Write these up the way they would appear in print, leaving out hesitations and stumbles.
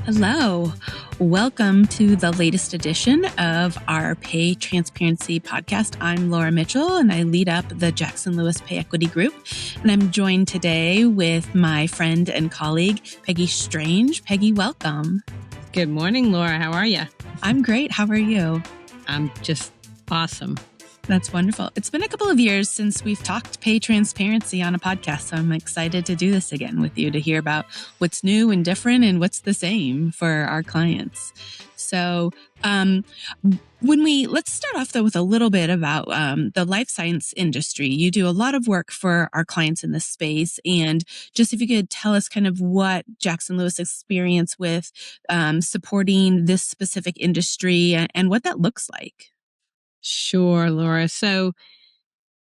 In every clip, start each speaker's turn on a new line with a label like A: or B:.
A: Hello. Welcome to the latest edition of our Pay Transparency podcast. I'm Laura Mitchell, and I lead up the Jackson Lewis Pay Equity Group. And I'm joined today with my friend and colleague, Peggy Strange. Peggy, welcome.
B: Good morning, Laura. How are you?
A: I'm great. How are you?
B: I'm just awesome.
A: That's wonderful. It's been a couple of years since we've talked pay transparency on a podcast, so I'm excited to do this again with you to hear about what's new and different and what's the same for our clients. So let's start off though with a little bit about the life science industry. You do a lot of work for our clients in this space, and just if you could tell us kind of what Jackson Lewis experience with supporting this specific industry and what that looks like.
B: Sure, Laura. So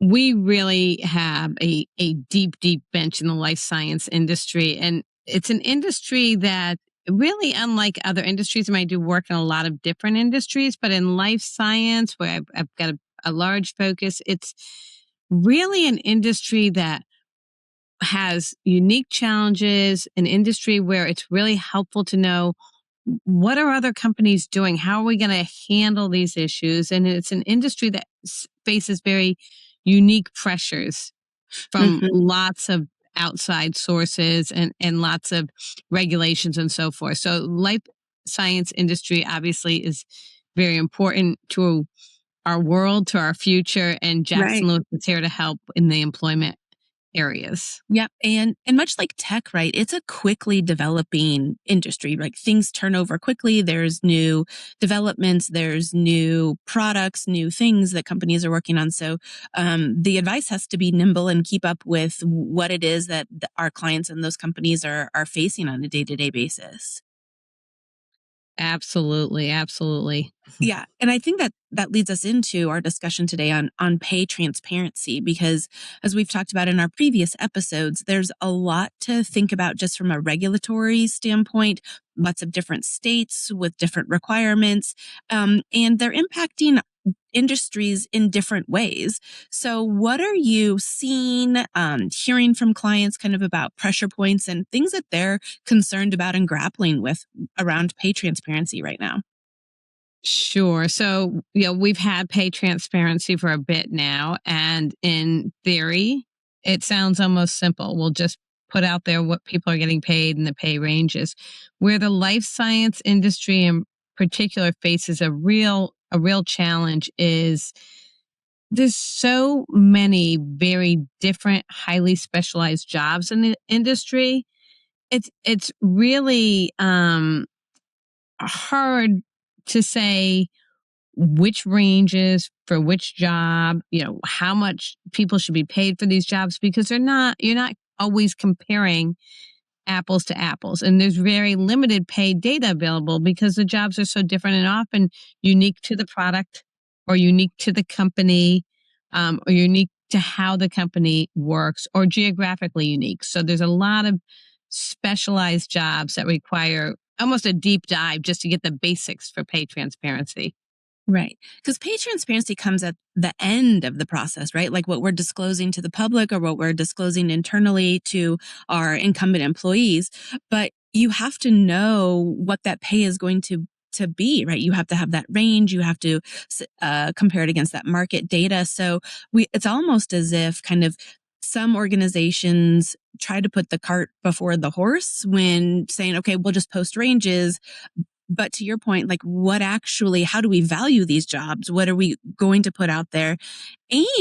B: we really have a deep bench in the life science industry. And it's an industry that really, unlike other industries, I might do work in a lot of different industries, but in life science, where I've got a large focus, it's really an industry that has unique challenges, an industry where it's really helpful to know what are other companies doing? How are we going to handle these issues? And it's an industry that faces very unique pressures from lots of outside sources and lots of regulations and so forth. So life science industry obviously is very important to our world, to our future, and Jackson
A: Right.
B: Lewis is here to help in the employment areas.
A: Yep. And much like tech, right? It's a quickly developing industry. Like things turn over quickly. There's new developments, there's new products, new things that companies are working on. So the advice has to be nimble and keep up with what it is that our clients and those companies are facing on a day-to-day basis.
B: Absolutely.
A: Yeah. And I think that leads us into our discussion today on pay transparency, because as we've talked about in our previous episodes, there's a lot to think about just from a regulatory standpoint, lots of different states with different requirements, and they're impacting industries in different ways. So what are you seeing, hearing from clients kind of about pressure points and things that they're concerned about and grappling with around pay transparency right now?
B: Sure. So, we've had pay transparency for a bit now. And in theory, it sounds almost simple. We'll just put out there what people are getting paid and the pay ranges. Where the life science industry in particular faces a real challenge is there's so many very different, highly specialized jobs in the industry. It's really hard to say which ranges for which job, how much people should be paid for these jobs because you're not always comparing apples to apples. And there's very limited paid data available because the jobs are so different and often unique to the product or unique to the company, or unique to how the company works or geographically unique. So there's a lot of specialized jobs that require almost a deep dive just to get the basics for pay transparency.
A: Right. Because pay transparency comes at the end of the process, right? Like what we're disclosing to the public or what we're disclosing internally to our incumbent employees. But you have to know what that pay is going to be, right? You have to have that range. You have to compare it against that market data. So it's almost as if kind of some organizations try to put the cart before the horse when saying, okay, we'll just post ranges. But to your point, like how do we value these jobs? What are we going to put out there?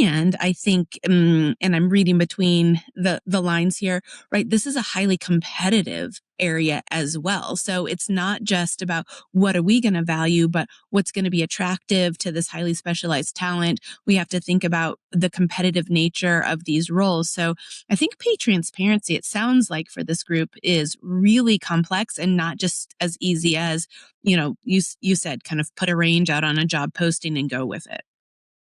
A: And I think, and I'm reading between the lines here, right? This is a highly competitive area as well. So it's not just about what are we going to value, but what's going to be attractive to this highly specialized talent. We have to think about the competitive nature of these roles. So I think pay transparency, it sounds like for this group is really complex and not just as easy as, you said, kind of put a range out on a job posting and go with it.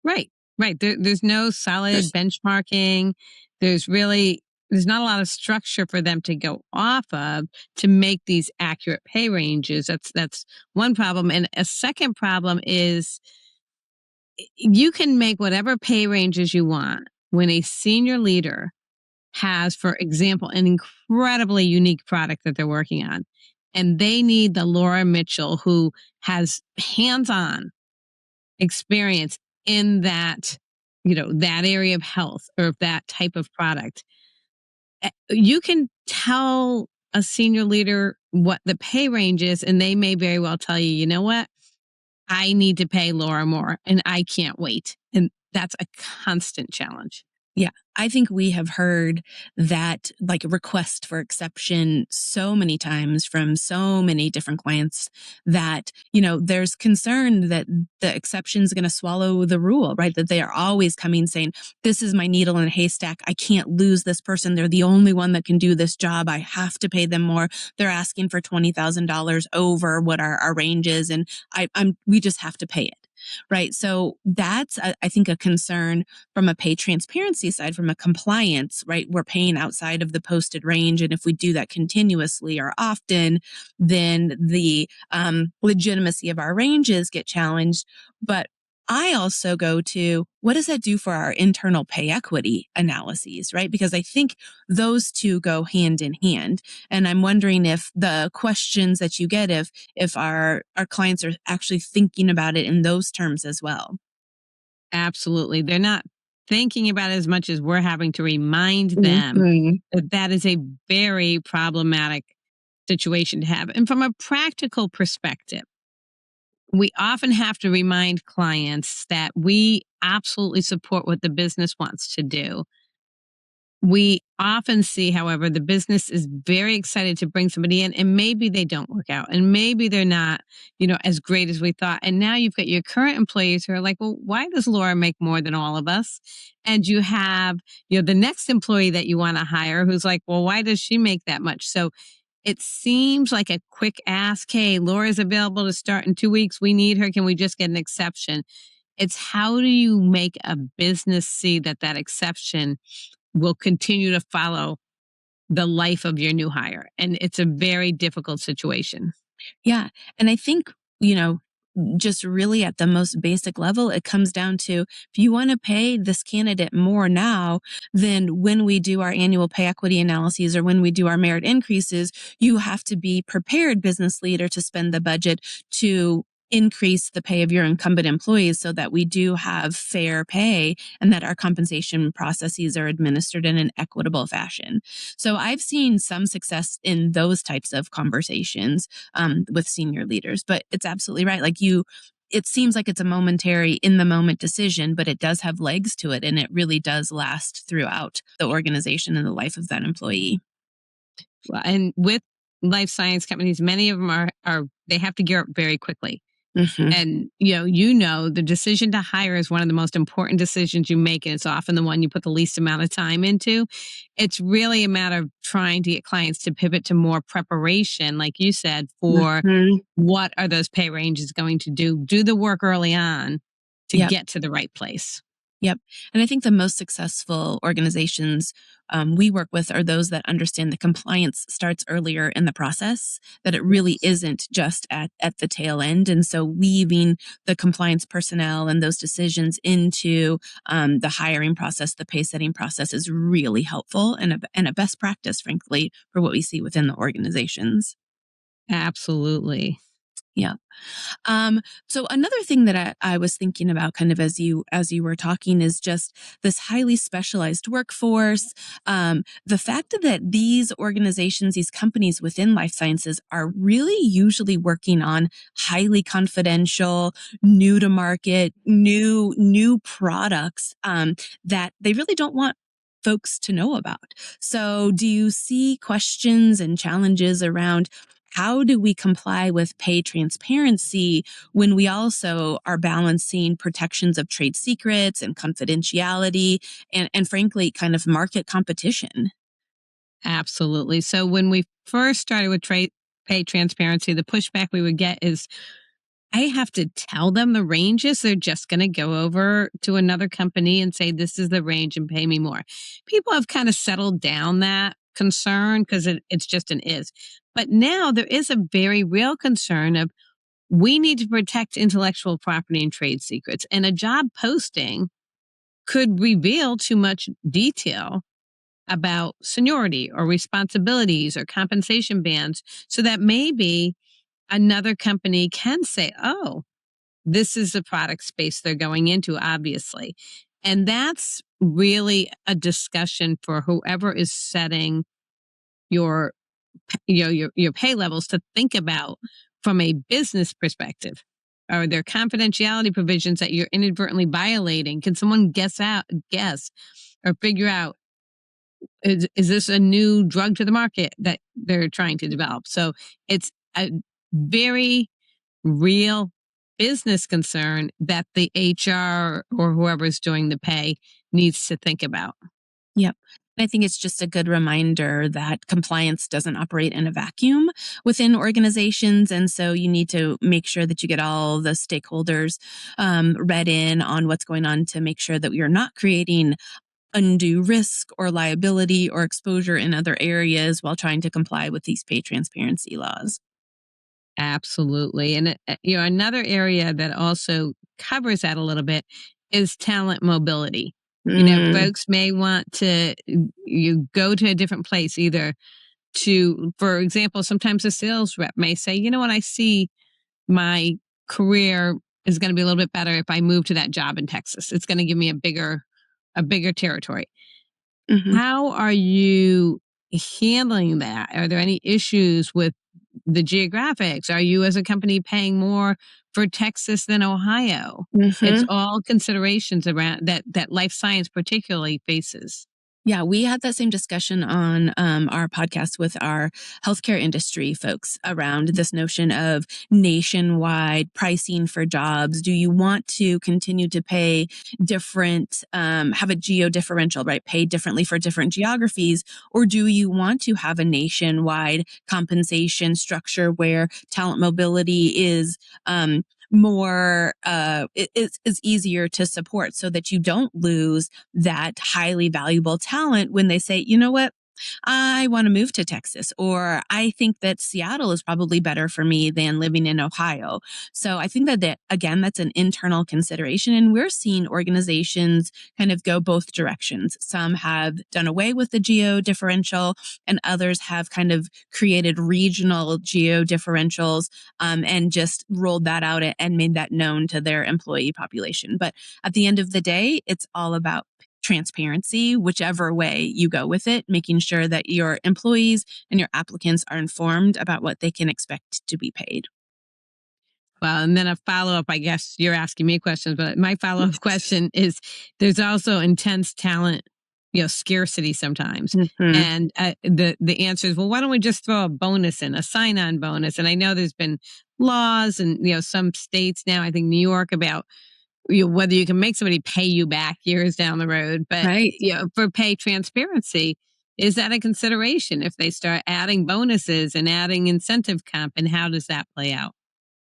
B: Right. There's no solid benchmarking. There's not a lot of structure for them to go off of to make these accurate pay ranges. That's one problem. And a second problem is you can make whatever pay ranges you want when a senior leader has, for example, an incredibly unique product that they're working on. and they need the Laura Mitchell who has hands-on experience in that, that area of health or that type of product. You can tell a senior leader what the pay range is, and they may very well tell you, you know what? I need to pay Laura more and I can't wait. And that's a constant challenge.
A: Yeah, I think we have heard that like request for exception so many times from so many different clients that, there's concern that the exception is going to swallow the rule, right? That they are always coming saying, this is my needle in a haystack. I can't lose this person. They're the only one that can do this job. I have to pay them more. They're asking for $20,000 over what our range is. And we just have to pay it. Right. So that's, I think, a concern from a pay transparency side, from a compliance, right? We're paying outside of the posted range. And if we do that continuously or often, then the legitimacy of our ranges get challenged. But I also go to what does that do for our internal pay equity analyses, right? Because I think those two go hand in hand. And I'm wondering if the questions that you get, if our clients are actually thinking about it in those terms as well.
B: Absolutely. They're not thinking about it as much as we're having to remind them
A: Mhm.
B: that that is a very problematic situation to have. And from a practical perspective, we often have to remind clients that we absolutely support what the business wants to do. We often see, however, the business is very excited to bring somebody in, and maybe they don't work out, and maybe they're not, as great as we thought. And now you've got your current employees who are like, well, why does Laura make more than all of us? And you have, the next employee that you want to hire who's like, well, why does she make that much? So it seems like a quick ask. Hey, Laura's available to start in 2 weeks. We need her. Can we just get an exception? It's how do you make a business see that that exception will continue to follow the life of your new hire. And it's a very difficult situation.
A: Yeah. And I think, you know, just really at the most basic level, it comes down to if you want to pay this candidate more now, then when we do our annual pay equity analyses or when we do our merit increases, you have to be prepared, business leader, to spend the budget to increase the pay of your incumbent employees so that we do have fair pay and that our compensation processes are administered in an equitable fashion. So I've seen some success in those types of conversations with senior leaders. But it's absolutely right. It seems like it's a momentary, in the moment decision, but it does have legs to it. And it really does last throughout the organization and the life of that employee.
B: Well, and with life science companies, many of them are they have to gear up very quickly.
A: Hmm.
B: And the decision to hire is one of the most important decisions you make, and it's often the one you put the least amount of time into. It's really a matter of trying to get clients to pivot to more preparation, like you said, for
A: Hmm.
B: what are those pay ranges going to do. Do the work early on to
A: Yep.
B: get to the right place.
A: Yep. And I think the most successful organizations we work with are those that understand that compliance starts earlier in the process, that it really
B: Yes.
A: isn't just at the tail end. And so weaving the compliance personnel and those decisions into the hiring process, the pay setting process is really helpful and a best practice, frankly, for what we see within the organizations.
B: Absolutely.
A: Yeah. Um, so another thing that I was thinking about kind of as you were talking is just this highly specialized workforce. The fact that these organizations, these companies within life sciences are really usually working on highly confidential, new to market, new products that they really don't want folks to know about. So do you see questions and challenges around how do we comply with pay transparency when we also are balancing protections of trade secrets and confidentiality and frankly, kind of market competition?
B: Absolutely. So when we first started with trade pay transparency, the pushback we would get is I have to tell them the ranges. They're just going to go over to another company and say, this is the range and pay me more. People have kind of settled down that concern because it's just an is. But now there is a very real concern of we need to protect intellectual property and trade secrets. And a job posting could reveal too much detail about seniority or responsibilities or compensation bands so that maybe another company can say, oh, this is the product space they're going into, obviously. And that's really a discussion for whoever is setting your your pay levels to think about from a business perspective. Are there confidentiality provisions that you're inadvertently violating? Can someone guess or figure out, is this a new drug to the market that they're trying to develop? So it's a very real business concern that the HR or whoever's doing the pay needs to think about.
A: Yep. I think it's just a good reminder that compliance doesn't operate in a vacuum within organizations. And so you need to make sure that you get all the stakeholders read in on what's going on to make sure that we are not creating undue risk or liability or exposure in other areas while trying to comply with these pay transparency laws.
B: Absolutely. And, another area that also covers that a little bit is talent mobility.
A: Mm,
B: Folks may want to, you go to a different place, either for example, sometimes a sales rep may say, what, I see my career is going to be a little bit better if I move to that job in Texas. It's going to give me a bigger territory.
A: mhm.
B: How are you handling that? Are there any issues with the geographics? Are you as a company paying more for Texas than Ohio? It's
A: Mhm.
B: all considerations around that life science particularly faces.
A: Yeah, we had that same discussion on our podcast with our healthcare industry folks around this notion of nationwide pricing for jobs. Do you want to continue to pay different, have a geo differential, right? Pay differently for different geographies? Or do you want to have a nationwide compensation structure where talent mobility is more, is easier to support so that you don't lose that highly valuable talent when they say, you know what? I want to move to Texas, or I think that Seattle is probably better for me than living in Ohio. So I think that again, that's an internal consideration. And we're seeing organizations kind of go both directions. Some have done away with the geo differential, and others have kind of created regional geo differentials and just rolled that out and made that known to their employee population. But at the end of the day, it's all about transparency, whichever way you go with it, making sure that your employees and your applicants are informed about what they can expect to be paid.
B: Well, and then a follow up, I guess you're asking me questions, but my follow up question is, there's also intense talent, scarcity sometimes.
A: Mhm.
B: And the answer is, well, why don't we just throw a bonus in, a sign on bonus? And I know there's been laws and, some states now, I think New York, about whether you can make somebody pay you back years down the road. But,
A: Right.
B: for pay transparency, is that a consideration if they start adding bonuses and adding incentive comp? And how does that play out?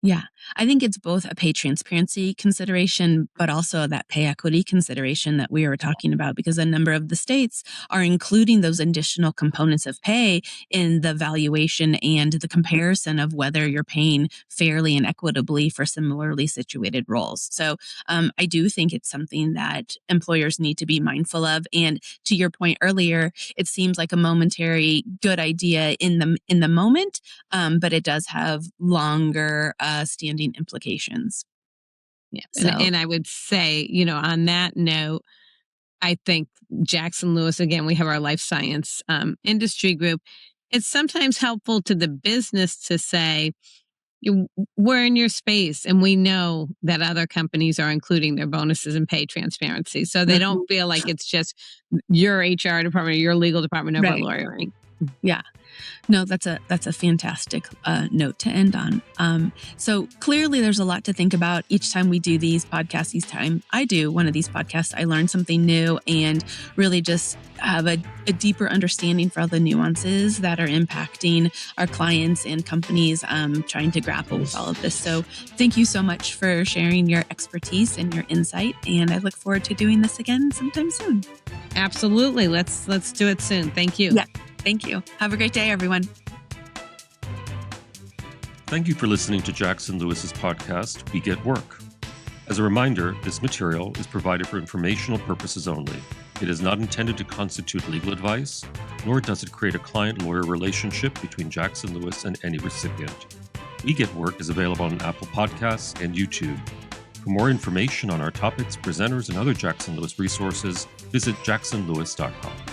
A: Yeah, I think it's both a pay transparency consideration, but also that pay equity consideration that we were talking about, because a number of the states are including those additional components of pay in the valuation and the comparison of whether you're paying fairly and equitably for similarly situated roles. So I do think it's something that employers need to be mindful of. And to your point earlier, it seems like a momentary good idea in the moment, but it does have longer standing implications.
B: Yeah.
A: So,
B: And I would say, on that note, I think Jackson Lewis, again, we have our life science industry group. It's sometimes helpful to the business to say, we're in your space and we know that other companies are including their bonuses and pay transparency. So they don't
A: mhm,
B: feel like it's just your HR department or your legal department over
A: right.
B: lawyering.
A: Yeah. No, that's a fantastic note to end on. So clearly, there's a lot to think about each time we do these podcasts. Each time I do one of these podcasts, I learn something new and really just have a deeper understanding for all the nuances that are impacting our clients and companies trying to grapple with all of this. So thank you so much for sharing your expertise and your insight. And I look forward to doing this again sometime soon.
B: Absolutely. Let's do it soon. Thank you.
A: Yeah. Thank you. Have a great day, everyone.
C: Thank you for listening to Jackson Lewis's podcast, We Get Work. As a reminder, this material is provided for informational purposes only It is not intended to constitute legal advice, nor does it create a client-lawyer relationship between Jackson Lewis and any recipient. We Get Work is available on Apple Podcasts and YouTube. For more information on our topics, presenters, and other Jackson Lewis resources, visit jacksonlewis.com.